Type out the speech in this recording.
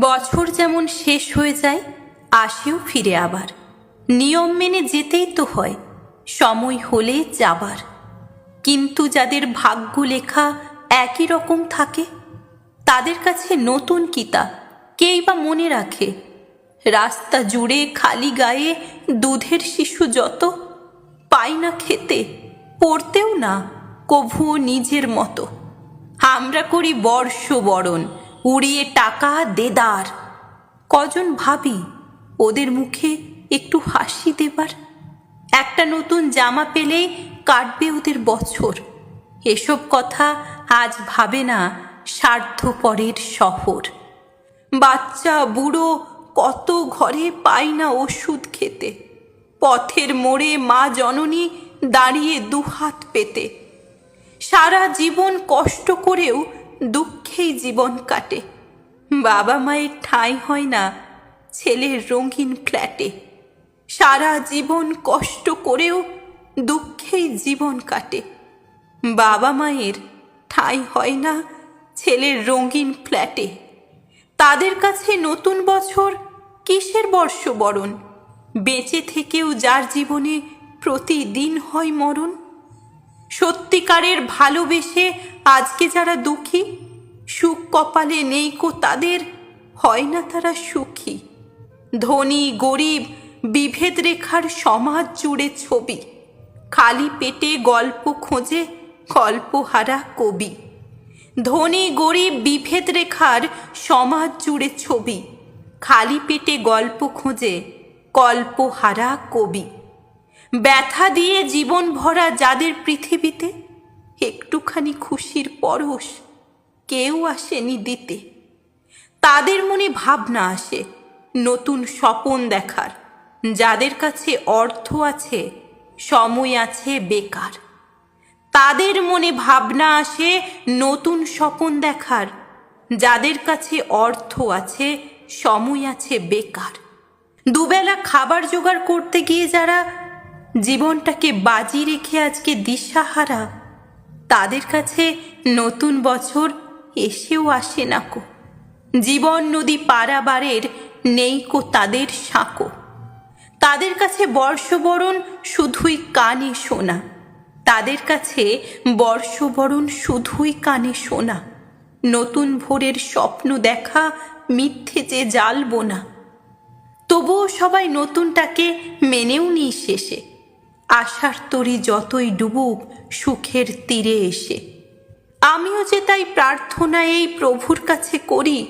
বছর যেমন শেষ হয়ে যায়, আসেও ফিরে আবার। নিয়ম মেনে যেতেই তো হয়, সময় হলে যাবার। কিন্তু যাদের ভাগ্য লেখা একই রকম থাকে, তাদের কাছে নতুন কিতা কেই বা মনে রাখে। রাস্তা জুড়ে খালি গায়ে দুধের শিশু যত, পায় না খেতে, পড়তেও না কভুও নিজের মতো। আমরা করি বর্ষবরণ, উড়িয়ে টাকা দেদার। কজন ভাবি ওদের মুখে একটু হাসি দেবার। একটা নতুন জামা পেলেই কাটবে ওদের বছর। এসব কথা আজ ভাবে না স্বার্থপরের শহর। বাচ্চা বুড়ো কত ঘরে পায় না ওষুধ খেতে। পথের মোড়ে মা জননী দাঁড়িয়ে দুহাত পেতে। সারা জীবন কষ্ট করেও দুঃখেই জীবন কাটে। বাবা মায়ের ঠাঁই হয় না ছেলের রঙিন ফ্ল্যাটে। সারা জীবন কষ্ট করেও দুঃখেই জীবন কাটে। বাবা মায়ের ঠাঁই হয় না ছেলের রঙিন ফ্ল্যাটে। তাদের কাছে নতুন বছর কিসের বর্ষবরণ? বেঁচে থেকেও যার জীবনে প্রতিদিন হয় মরণ। সত্যিকারের ভালোবেসে আজকে যারা দুঃখী, সুখ কপালে নেই কো তাদের, হয় না তারা সুখী। ধনী গরিব বিভেদ রেখার সমাজ জুড়ে ছবি। খালি পেটে গল্প খোঁজে গল্পহারা কবি। ধনী গরিব বিভেদ রেখার সমাজ জুড়ে ছবি। খালি পেটে গল্প খোঁজে গল্পহারা কবি। ব্যথা দিয়ে জীবন ভরা যাদের পৃথিবীতে, একটুখানি খুশির পরশ কেউ আসেনি দিতে। তাদের মনে ভাবনা আসে নতুন স্বপন দেখার। যাদের কাছে অর্থ আছে, সময় আছে বেকার। তাদের মনে ভাবনা আসে নতুন স্বপন দেখার। যাদের কাছে অর্থ আছে, সময় আছে বেকার। দুবেলা খাবার জোগাড় করতে গিয়ে যারা জীবনটাকে বাজি রেখে আজকে দিশাহারা, তাদের কাছে নতুন বছর এসেও আসে না কো। জীবন নদী পারাবারের নেই কো তাদের সাঁকো। তাদের কাছে বর্ষবরণ শুধুই কানে শোনা। তাদের কাছে বর্ষবরণ শুধুই কানে শোনা। নতুন ভোরের স্বপ্ন দেখা মিথ্যে যে জ্বালবো না। তবুও সবাই নতুনটাকে মেনেও নিই শেষে। আশার তরি যতই ডুবুক সুখের তীরে এসে। আমিও যে তাই প্রার্থনা এই প্রভুর কাছে করি,